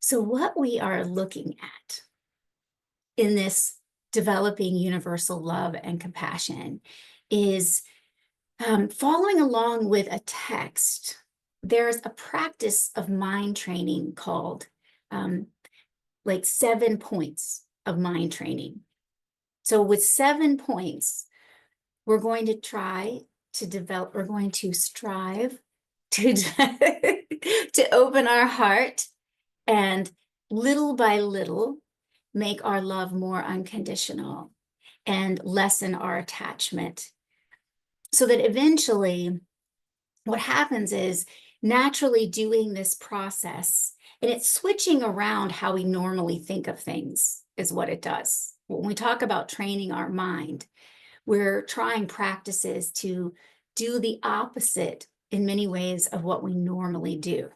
So what we are looking at in this developing universal love and compassion is following along with a text. There's a practice of mind training called like 7 points of mind training. So with 7 points, we're going to try to develop, we're going to strive to, to open our heart and little by little make our love more unconditional and lessen our attachment. So that eventually what happens is naturally doing this process, and it's switching around how we normally think of things is what it does. When we talk about training our mind, we're trying practices to do the opposite in many ways of what we normally do.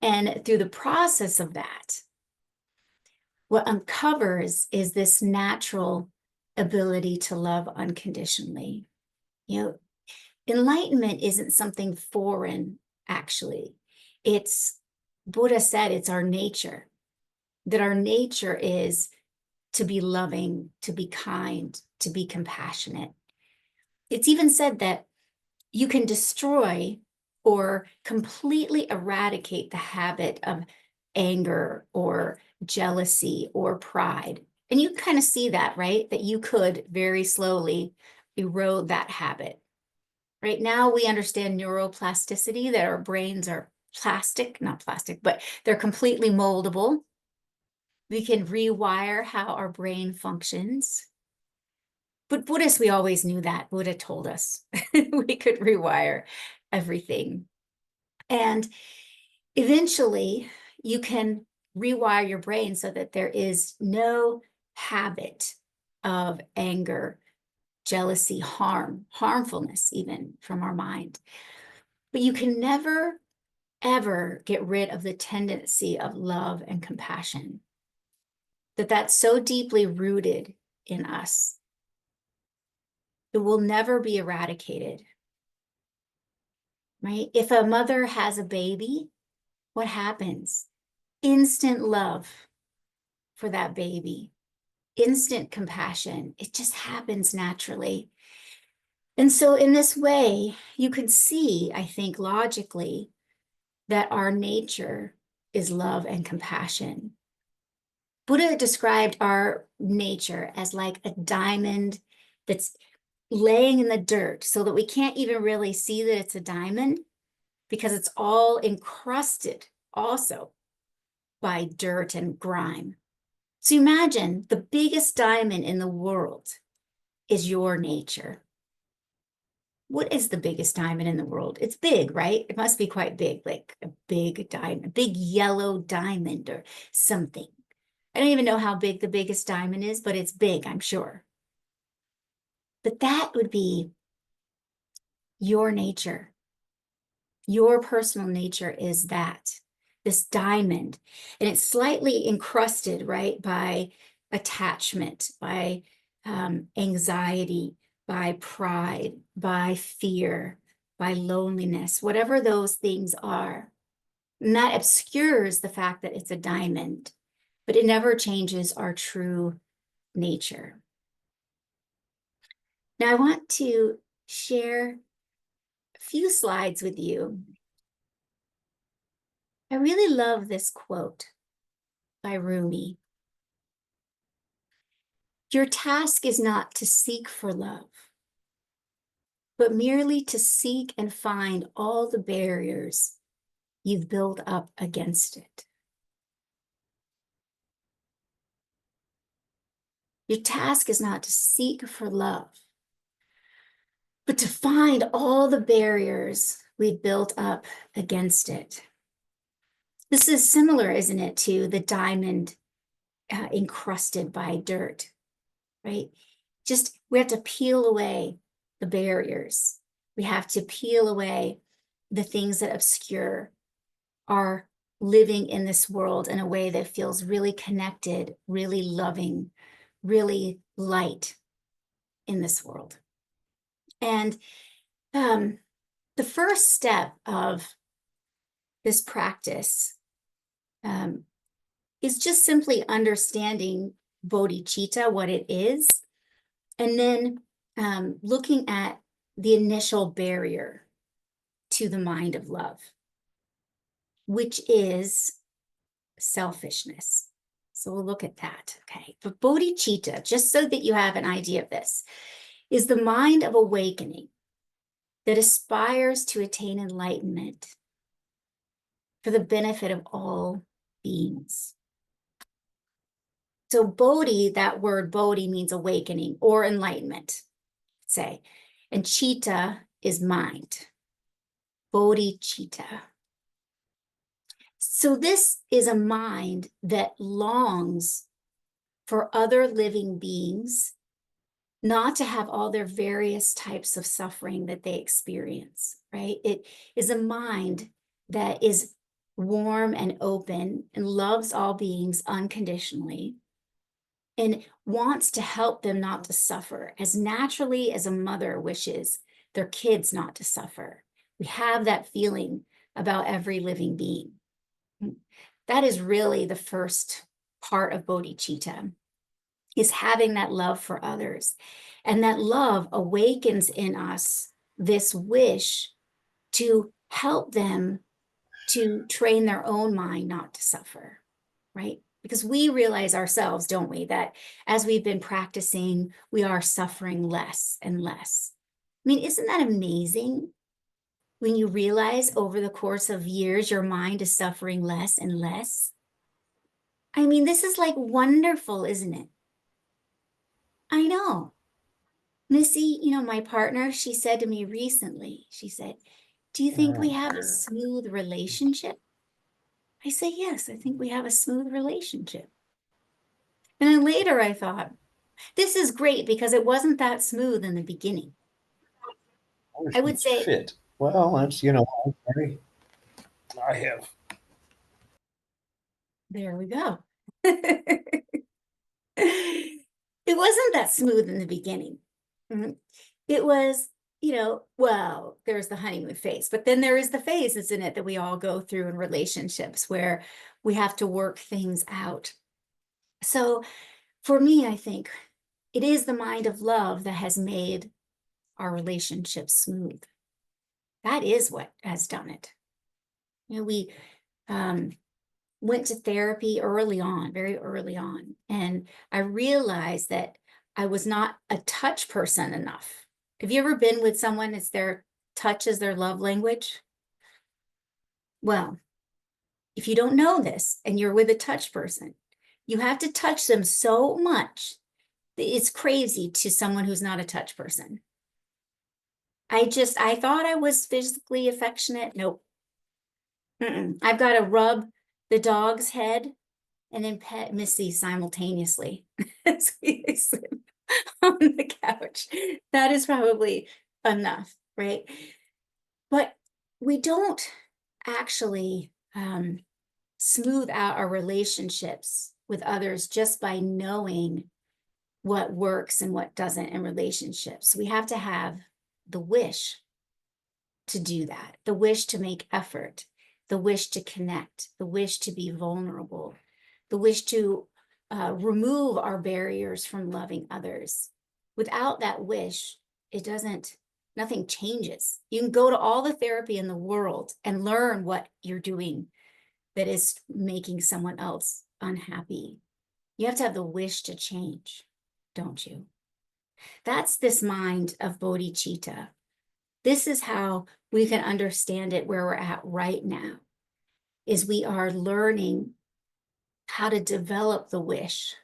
And through the process of that, what uncovers is this natural ability to love unconditionally. You know, enlightenment isn't something foreign, actually. It's, Buddha said, it's our nature, that our nature is to be loving, to be kind, to be compassionate. It's even said that you can destroy or completely eradicate the habit of anger or jealousy or pride. And you kind of see that, right? That you could very slowly erode that habit. Right now, we understand neuroplasticity, that our brains are plastic, not plastic, but they're completely moldable. We can rewire how our brain functions. But Buddhists, we always knew that. Buddha told us we could rewire everything. And eventually, you can rewire your brain so that there is no habit of anger, jealousy, harmfulness even from our mind. But you can never, ever get rid of the tendency of love and compassion. That's so deeply rooted in us. It will never be eradicated, right? If a mother has a baby, what happens? Instant love for that baby, instant compassion. It just happens naturally. And so in this way, you can see, I think, logically, that our nature is love and compassion. Buddha described our nature as like a diamond that's laying in the dirt so that we can't even really see that it's a diamond because it's all encrusted also by dirt and grime. So imagine the biggest diamond in the world is your nature. What is the biggest diamond in the world? It's big, right? It must be quite big, like a big diamond, a big yellow diamond or something. I don't even know how big the biggest diamond is, but it's big, I'm sure. But that would be your nature. Your personal nature is that, this diamond. And it's slightly encrusted, right, by attachment, by anxiety, by pride, by fear, by loneliness, whatever those things are. And that obscures the fact that it's a diamond, but it never changes our true nature. Now, I want to share a few slides with you. I really love this quote by Rumi. Your task is not to seek for love, but merely to seek and find all the barriers you've built up against it. Your task is not to seek for love, but to find all the barriers we've built up against it. This is similar, isn't it, to the diamond encrusted by dirt, right? Just, we have to peel away the barriers. We have to peel away the things that obscure our living in this world in a way that feels really connected, really loving, really light in this world. And the first step of this practice is just simply understanding bodhicitta, what it is, and then looking at the initial barrier to the mind of love, which is selfishness. So we'll look at that, okay? But bodhicitta, just so that you have an idea of this, is the mind of awakening that aspires to attain enlightenment for the benefit of all beings. So bodhi, that word bodhi means awakening or enlightenment, say, and citta is mind, bodhicitta. So this is a mind that longs for other living beings not to have all their various types of suffering that they experience, right? It is a mind that is warm and open and loves all beings unconditionally and wants to help them not to suffer as naturally as a mother wishes their kids not to suffer. We have that feeling about every living being. That is really the first part of bodhicitta, is having that love for others. And that love awakens in us this wish to help them to train their own mind not to suffer, right? Because we realize ourselves, don't we, that as we've been practicing, we are suffering less and less. I mean, isn't that amazing? When you realize over the course of years, your mind is suffering less and less. I mean, this is like wonderful, isn't it? I know. Missy, my partner, she said to me recently, she said, "Do you think we have a smooth relationship?" I say, "Yes, I think we have a smooth relationship." And then later I thought, this is great because it wasn't that smooth in the beginning. I would say, fit. Well, that's, very, I have. there we go. It wasn't that smooth in the beginning. It was, well, there's the honeymoon phase, but then there is the phase, isn't it, that we all go through in relationships where we have to work things out. So for me, I think it is the mind of love that has made our relationship smooth. That is what has done it. We went to therapy early on, very early on, and I realized that I was not a touch person enough. Have you ever been with someone that's their touch is their love language? Well, if you don't know this and you're with a touch person, you have to touch them so much that it's crazy to someone who's not a touch person. I thought I was physically affectionate. Nope. I've got to rub the dog's head and then pet Missy simultaneously as we sleep on the couch. That is probably enough, right? But we don't actually smooth out our relationships with others just by knowing what works and what doesn't in relationships. We have to have the wish to do that, the wish to make effort, the wish to connect, the wish to be vulnerable, the wish to remove our barriers from loving others. Without that wish, nothing changes. You can go to all the therapy in the world and learn what you're doing that is making someone else unhappy. You have to have the wish to change, don't you? That's this mind of bodhicitta. This is how we can understand it where we're at right now, is we are learning how to develop the wish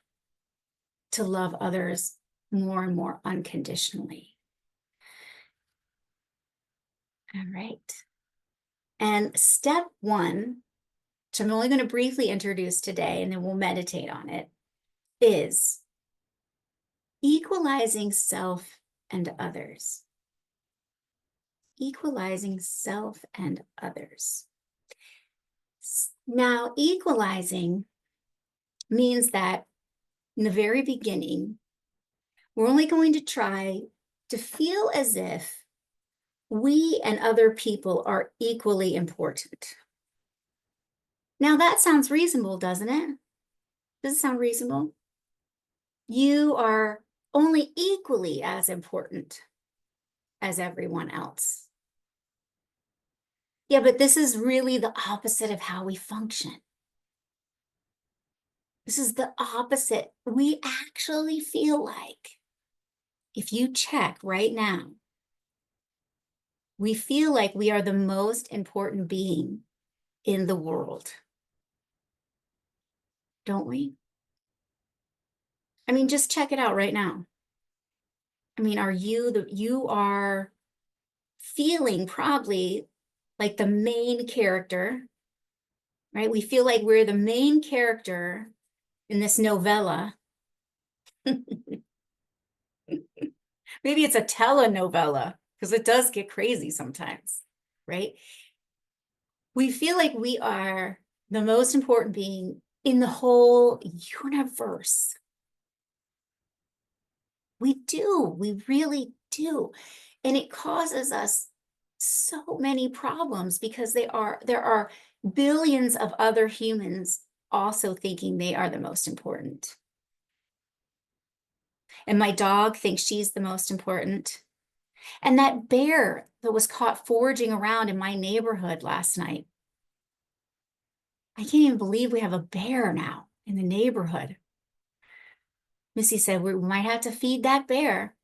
to love others more and more unconditionally. All right. And step one, which I'm only going to briefly introduce today, and then we'll meditate on it, is equalizing self and others. Equalizing self and others. Now, equalizing means that in the very beginning, we're only going to try to feel as if we and other people are equally important. Now that sounds reasonable, doesn't it? Does it sound reasonable? You are only equally as important as everyone else. Yeah, but this is really the opposite of how we function. This is the opposite. We actually feel like, if you check right now, we feel like we are the most important being in the world, don't we? I mean, just check it out right now. I mean, you are feeling probably like the main character, right? We feel like we're the main character in this novella. Maybe it's a telenovela because it does get crazy sometimes, right? We feel like we are the most important being in the whole universe. We do, we really do. And it causes us so many problems because there are billions of other humans also thinking they are the most important. And my dog thinks she's the most important. And that bear that was caught foraging around in my neighborhood last night. I can't even believe we have a bear now in the neighborhood. Missy said we might have to feed that bear.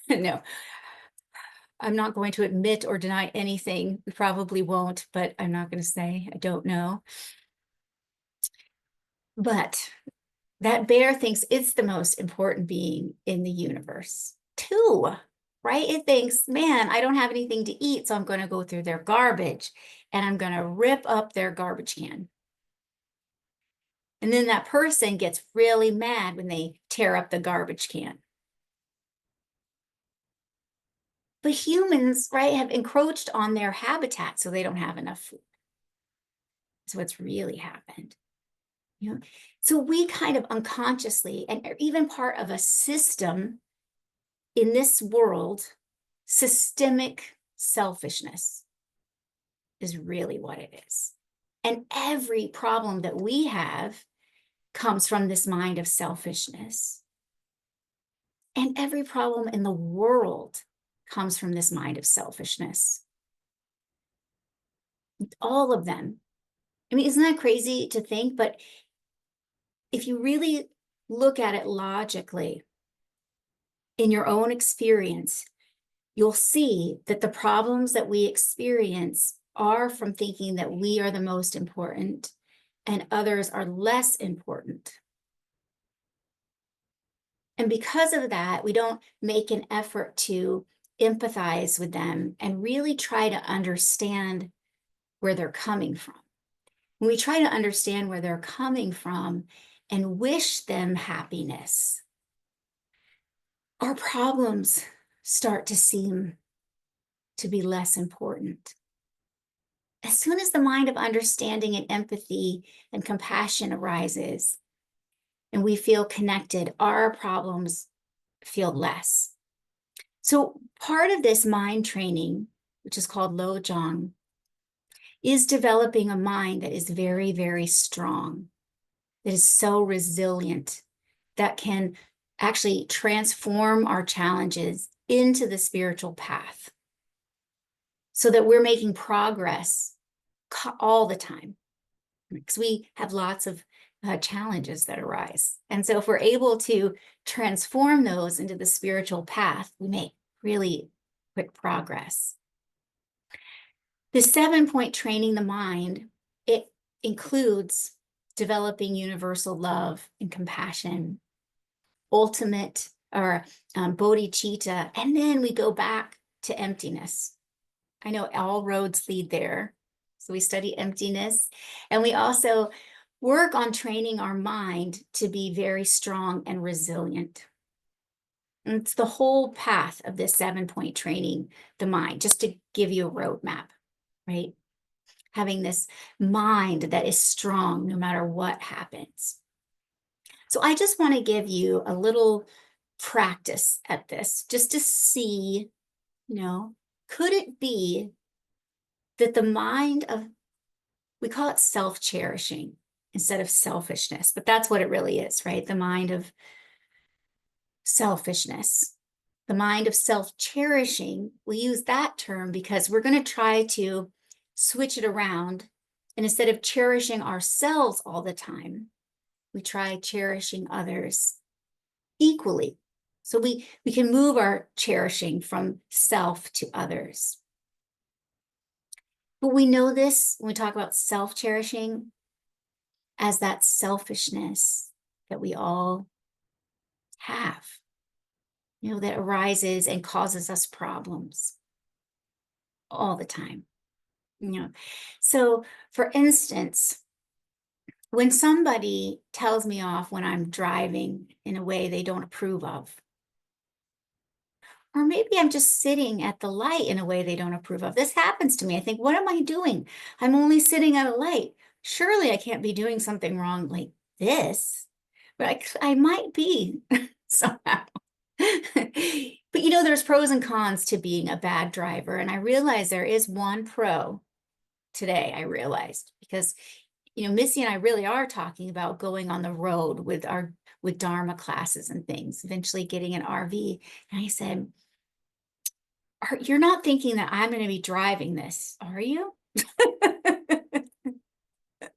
No, I'm not going to admit or deny anything. We probably won't, but I'm not going to say I don't know. But that bear thinks it's the most important being in the universe, too, right? It thinks, man, I don't have anything to eat, so I'm going to go through their garbage and I'm going to rip up their garbage can. And then that person gets really mad when they tear up the garbage can. But humans, right, have encroached on their habitat so they don't have enough food. That's what's really happened. You know, so we kind of unconsciously, and even part of a system in this world, systemic selfishness is really what it is. And every problem that we have comes from this mind of selfishness. And every problem in the world comes from this mind of selfishness. All of them. I mean, isn't that crazy to think? But if you really look at it logically, in your own experience, you'll see that the problems that we experience are from thinking that we are the most important and others are less important. And because of that, we don't make an effort to empathize with them and really try to understand where they're coming from. When we try to understand where they're coming from and wish them happiness, our problems start to seem to be less important. As soon as the mind of understanding and empathy and compassion arises and we feel connected, our problems feel less. So part of this mind training, which is called Lojong, is developing a mind that is very, very strong, that is so resilient, that can actually transform our challenges into the spiritual path so that we're making progress all the time. Because we have lots of challenges that arise. And so if we're able to transform those into the spiritual path, we make really quick progress. The 7-point training the mind, it includes developing universal love and compassion, ultimate or bodhicitta, and then we go back to emptiness. I know all roads lead there. So we study emptiness, and we also work on training our mind to be very strong and resilient. And it's the whole path of this 7-point training the mind, just to give you a roadmap, right? Having this mind that is strong no matter what happens. So I just want to give you a little practice at this, just to see, could it be that the mind of, we call it self-cherishing instead of selfishness, but that's what it really is, right? The mind of selfishness. The mind of self-cherishing, we use that term because we're going to try to switch it around. And instead of cherishing ourselves all the time, we try cherishing others equally. So we can move our cherishing from self to others. But we know this when we talk about self-cherishing as that selfishness that we all have, that arises and causes us problems all the time. So for instance, when somebody tells me off when I'm driving in a way they don't approve of, or maybe I'm just sitting at the light in a way they don't approve of. This happens to me. I think, what am I doing? I'm only sitting at a light. Surely I can't be doing something wrong like this, but I might be somehow. But there's pros and cons to being a bad driver. And I realize there is one pro today, I realized, because Missy and I really are talking about going on the road with Dharma classes and things, eventually getting an RV. And I said, you're not thinking that I'm going to be driving this, are you?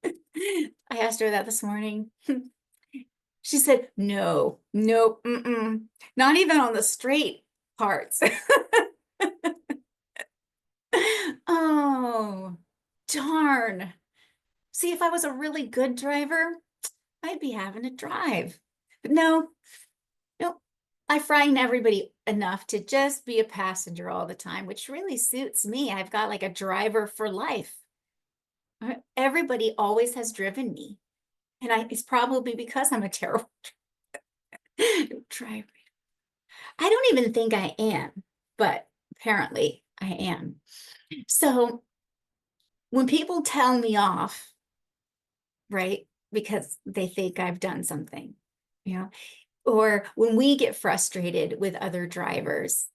I asked her that this morning. She said, no, nope, not even on the straight parts. Oh, darn. See, if I was a really good driver, I'd be having to drive. But no, I frighten everybody enough to just be a passenger all the time, which really suits me. I've got like a driver for life. Everybody always has driven me. And it's probably because I'm a terrible driver. I don't even think I am, but apparently I am. So when people tell me off, right, because they think I've done something, or when we get frustrated with other drivers,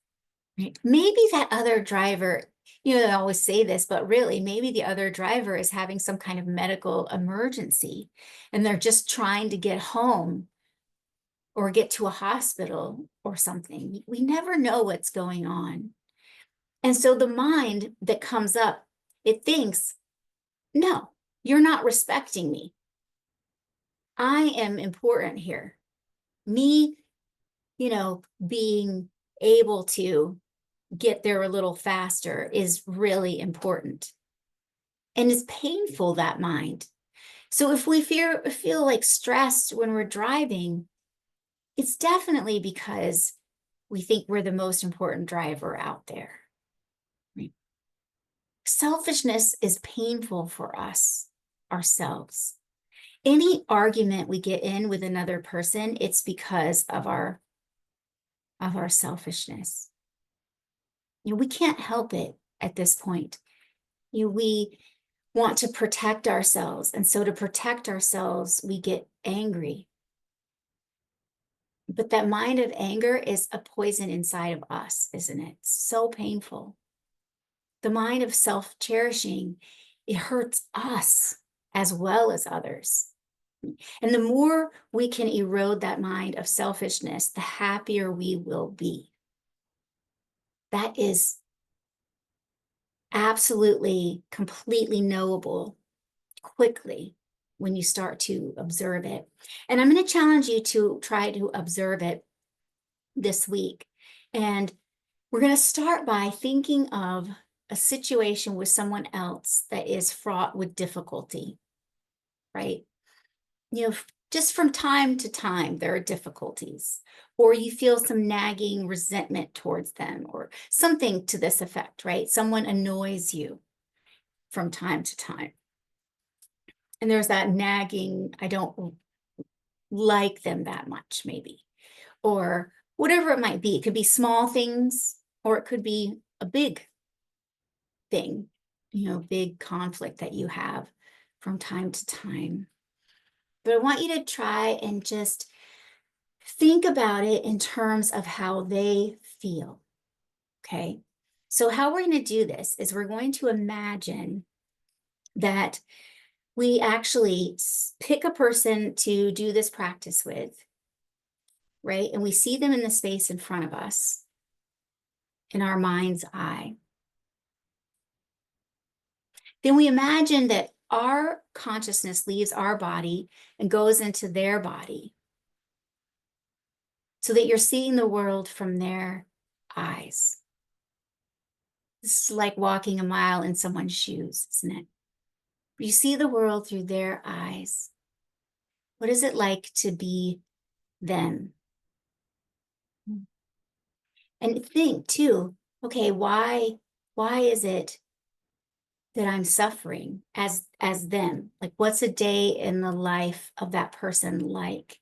right, maybe that other driver, they always say this, but really maybe the other driver is having some kind of medical emergency and they're just trying to get home or get to a hospital or something. We never know what's going on. And so the mind that comes up, it thinks, no, you're not respecting me. I am important here. Me, being able to get there a little faster is really important. And it's painful, that mind. So if we feel like stressed when we're driving, it's definitely because we think we're the most important driver out there. Right? Selfishness is painful for us, ourselves. Any argument we get in with another person, it's because of our selfishness. We can't help it at this point. We want to protect ourselves. And so to protect ourselves, we get angry. But that mind of anger is a poison inside of us, isn't it? So painful. The mind of self-cherishing, it hurts us as well as others. And the more we can erode that mind of selfishness, the happier we will be. That is absolutely, completely knowable quickly when you start to observe it. And I'm going to challenge you to try to observe it this week. And we're going to start by thinking of a situation with someone else that is fraught with difficulty, right? Just from time to time, there are difficulties, or you feel some nagging resentment towards them, or something to this effect, right? Someone annoys you from time to time. And there's that nagging, I don't like them that much, maybe, or whatever it might be. It could be small things, or it could be a big thing, big conflict that you have from time to time. But I want you to try and just think about it in terms of how they feel, okay? So how we're going to do this is we're going to imagine that we actually pick a person to do this practice with, right? And we see them in the space in front of us, in our mind's eye. Then we imagine that our consciousness leaves our body and goes into their body, so that you're seeing the world from their eyes. This is like walking a mile in someone's shoes, isn't it? You see the world through their eyes. What is it like to be them? And think too, okay, why is it that I'm suffering as them? Like, what's a day in the life of that person like?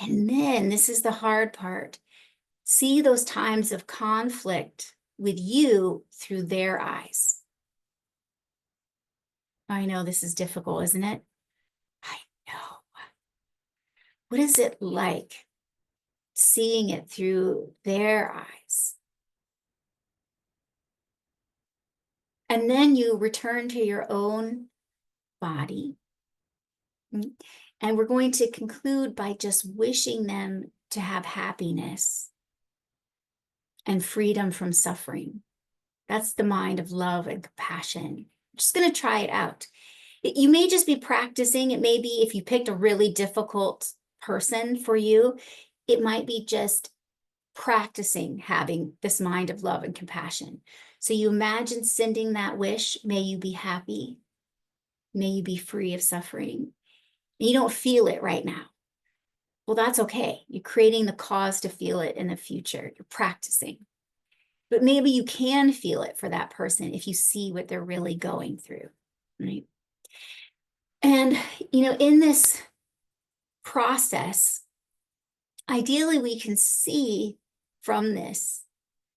And then this is the hard part. See those times of conflict with you through their eyes. I know this is difficult, isn't it? I know. What is it like seeing it through their eyes? And then you return to your own body. And we're going to conclude by just wishing them to have happiness and freedom from suffering. That's the mind of love and compassion. I'm just going to try it out. You may just be practicing. It may be, if you picked a really difficult person for you, it might be just practicing having this mind of love and compassion. So you imagine sending that wish, may you be happy, may you be free of suffering. And you don't feel it right now. Well, that's okay. You're creating the cause to feel it in the future. You're practicing. But maybe you can feel it for that person if you see what they're really going through, right? And, in this process, ideally, we can see from this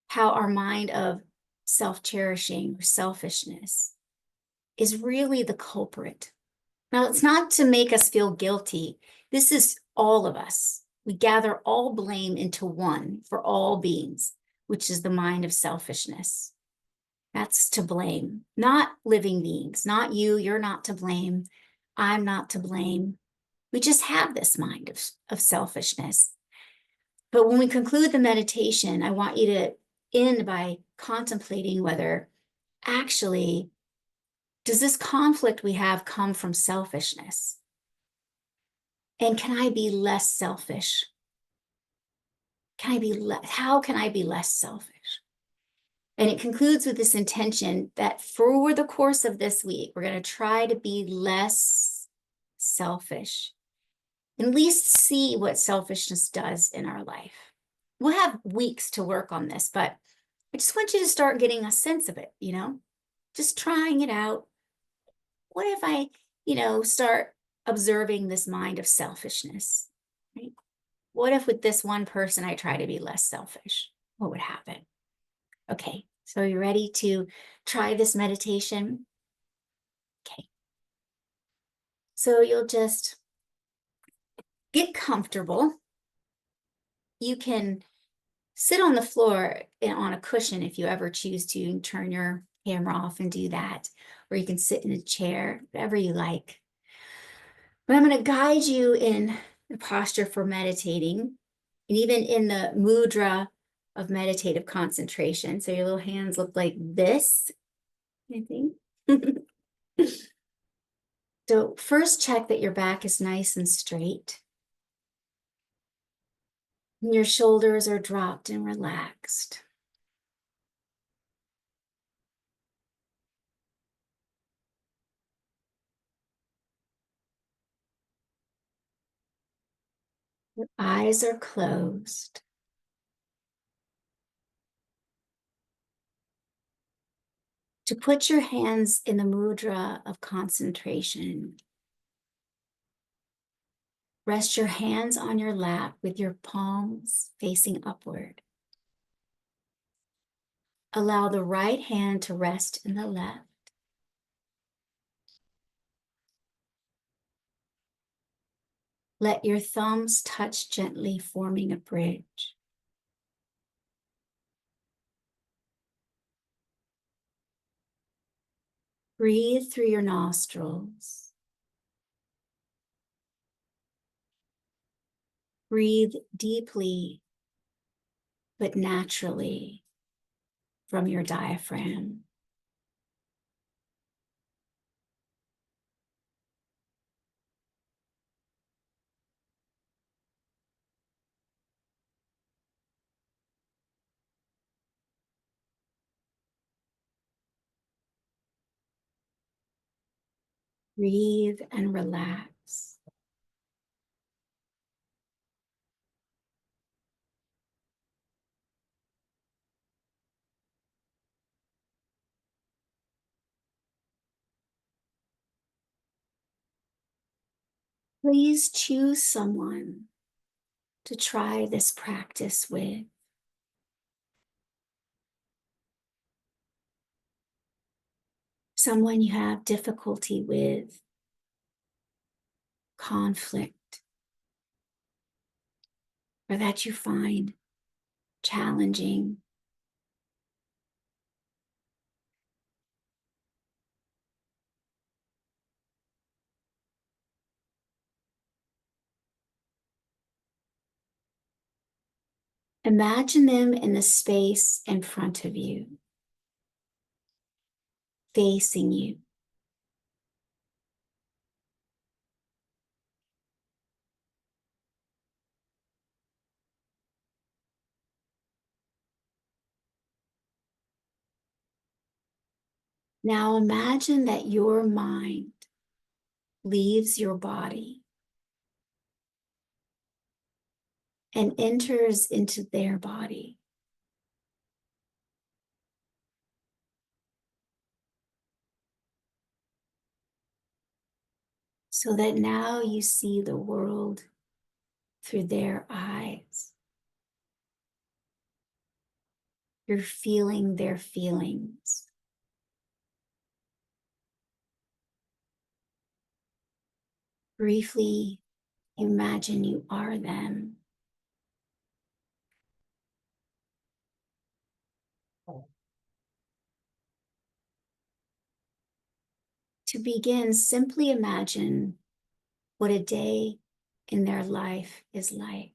how our mind of self-cherishing or selfishness is really the culprit. Now, it's not to make us feel guilty. This is all of us. We gather all blame into one for all beings, which is the mind of selfishness. That's to blame, not living beings, not you. You're not to blame. I'm not to blame. We just have this mind of selfishness. But when we conclude the meditation, I want you to end by contemplating whether actually, does this conflict we have come from selfishness? And can I be less selfish? How can I be less selfish? And it concludes with this intention that for the course of this week, we're going to try to be less selfish, at least see what selfishness does in our life. We'll have weeks to work on this, but I just want you to start getting a sense of it, just trying it out. What if I, start observing this mind of selfishness, right? What if with this one person, I try to be less selfish? What would happen? Okay, so are you ready to try this meditation? Okay. So you'll just get comfortable. You can sit on the floor on a cushion if you ever choose to, and turn your camera off and do that. Or you can sit in a chair, whatever you like. But I'm going to guide you in the posture for meditating, and even in the mudra of meditative concentration. So your little hands look like this, I think. So first, check that your back is nice and straight. And your shoulders are dropped and relaxed. Your eyes are closed. To put your hands in the mudra of concentration, rest your hands on your lap with your palms facing upward. Allow the right hand to rest in the left. Let your thumbs touch gently, forming a bridge. Breathe through your nostrils. Breathe deeply but naturally from your diaphragm. Breathe and relax. Please choose someone to try this practice with. Someone you have difficulty with, conflict, or that you find challenging. Imagine them in the space in front of you, facing you. Now imagine that your mind leaves your body and enters into their body. So that now you see the world through their eyes. You're feeling their feelings. Briefly, imagine you are them. To begin, simply imagine what a day in their life is like.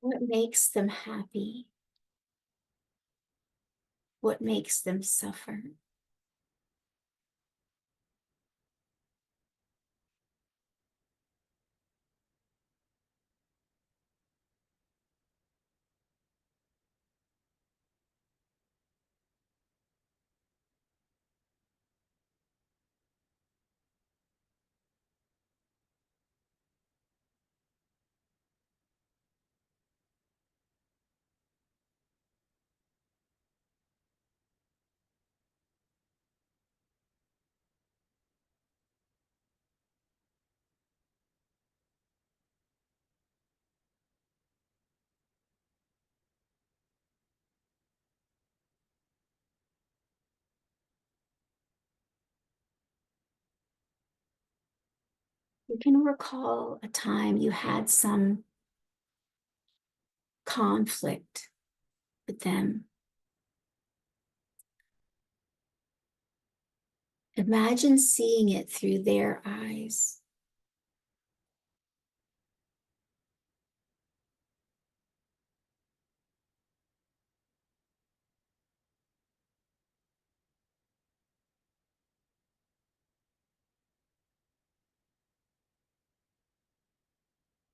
What makes them happy? What makes them suffer? You can recall a time you had some conflict with them. Imagine seeing it through their eyes.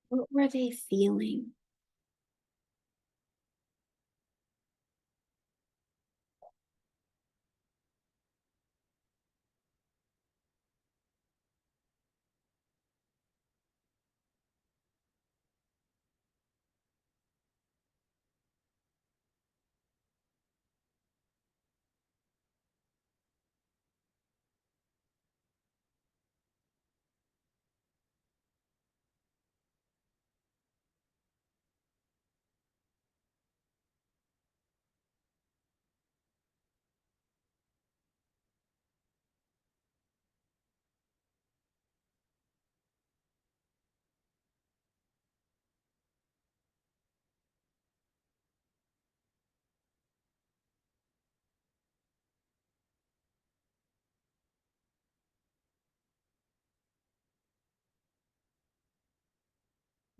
What were they feeling?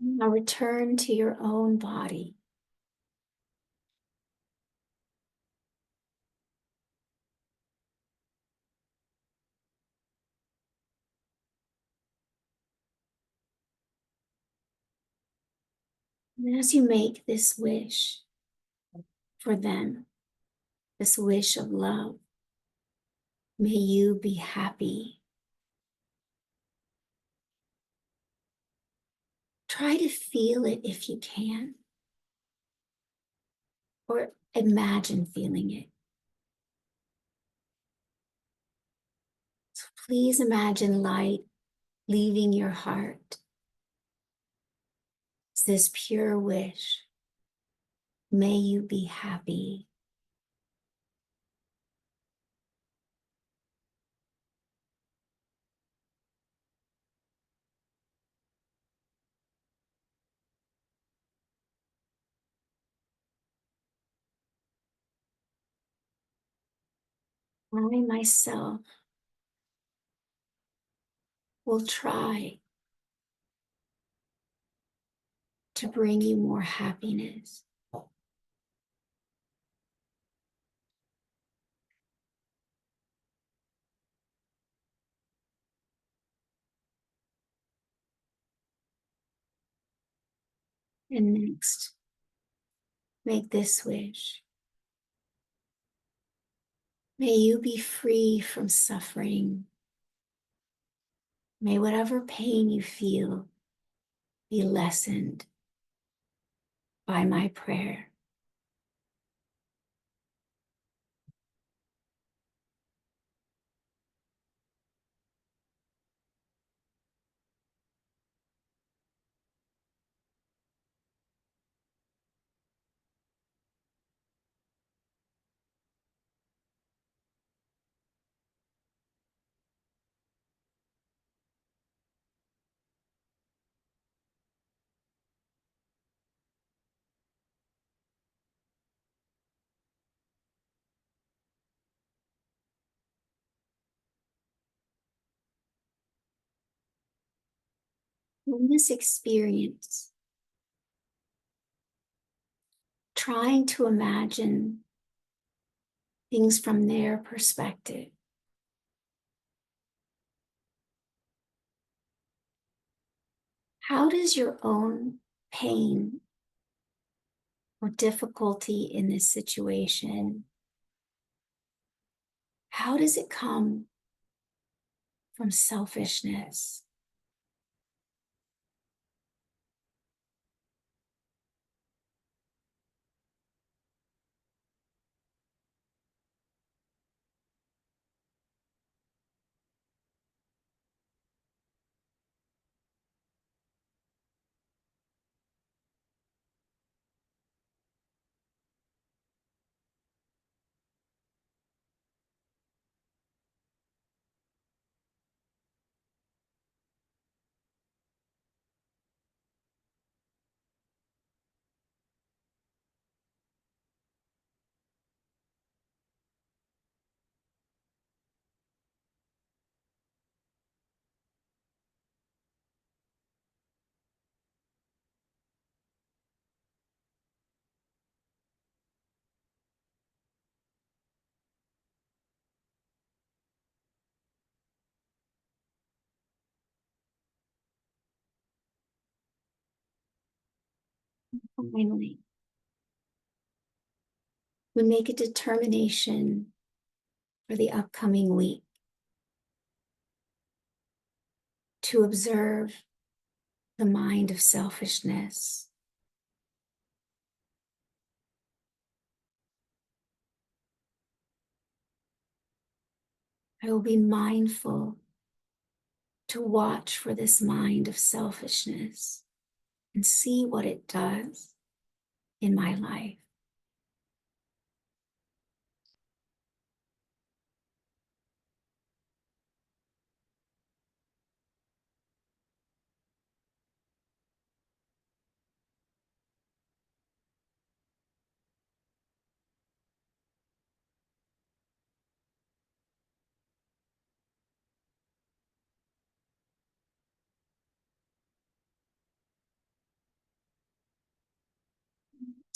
Now return to your own body. And as you make this wish for them, this wish of love, may you be happy. Try to feel it if you can, or imagine feeling it. So please imagine light leaving your heart. It's this pure wish. May you be happy. I myself will try to bring you more happiness. And next, make this wish. May you be free from suffering. May whatever pain you feel be lessened by my prayer. In this experience, trying to imagine things from their perspective. How does your own pain or difficulty in this situation, how does it come from selfishness? Finally, we make a determination for the upcoming week to observe the mind of selfishness. I will be mindful to watch for this mind of selfishness and see what it does in my life.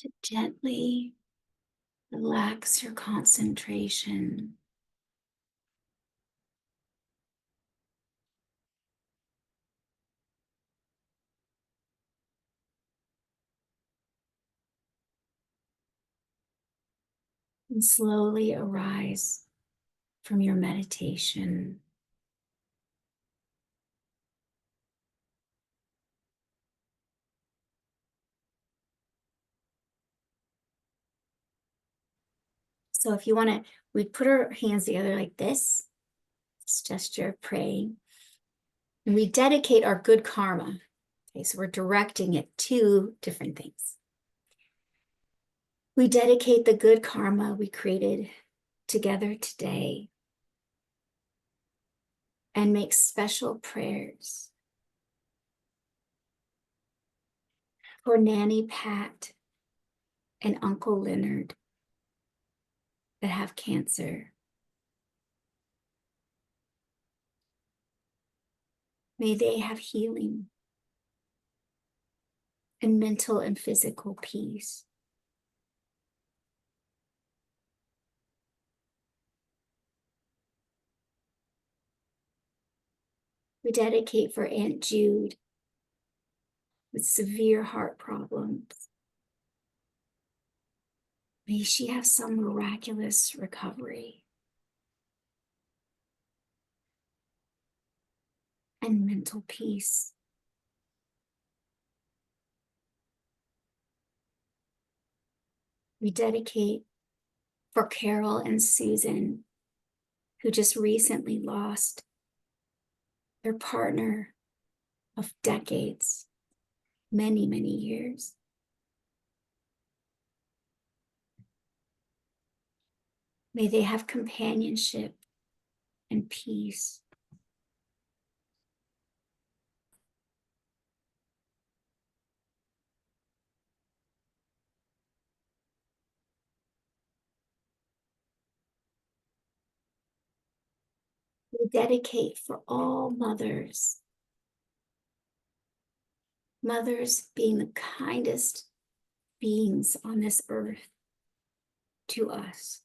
to gently relax your concentration. And slowly arise from your meditation. So if you want to, we put our hands together like this. It's a gesture of praying. And we dedicate our good karma. Okay, so we're directing it to different things. We dedicate the good karma we created together today and make special prayers for Nanny Pat and Uncle Leonard that have cancer. May they have healing and mental and physical peace. We dedicate for Aunt Jude with severe heart problems. May she have some miraculous recovery and mental peace. We dedicate for Carol and Susan, who just recently lost their partner of decades, many, many years. May they have companionship and peace. We dedicate for all mothers. Mothers being the kindest beings on this earth to us.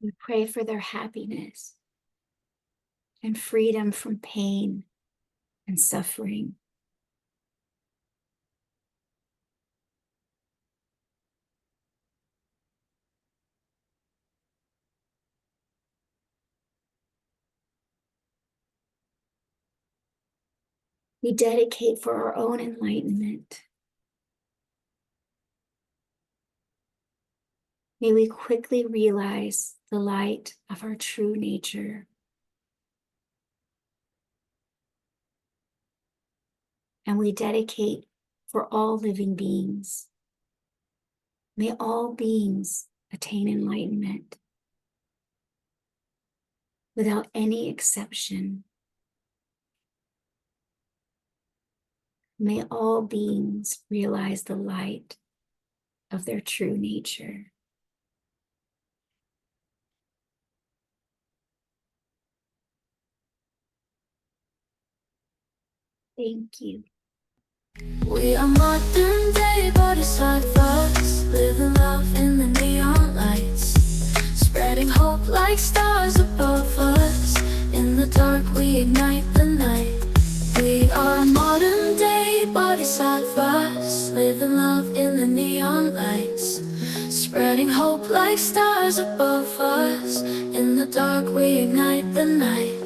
We pray for their happiness and freedom from pain and suffering. We dedicate for our own enlightenment. May we quickly realize the light of our true nature. And we dedicate for all living beings. May all beings attain enlightenment without any exception. May all beings realize the light of their true nature. Thank you. We are modern day bodhisattvas, living love in the neon lights, spreading hope like stars above us. In the dark we ignite the night. We are modern day bodhisattvas, living love in the neon lights, spreading hope like stars above us. In the dark we ignite the night.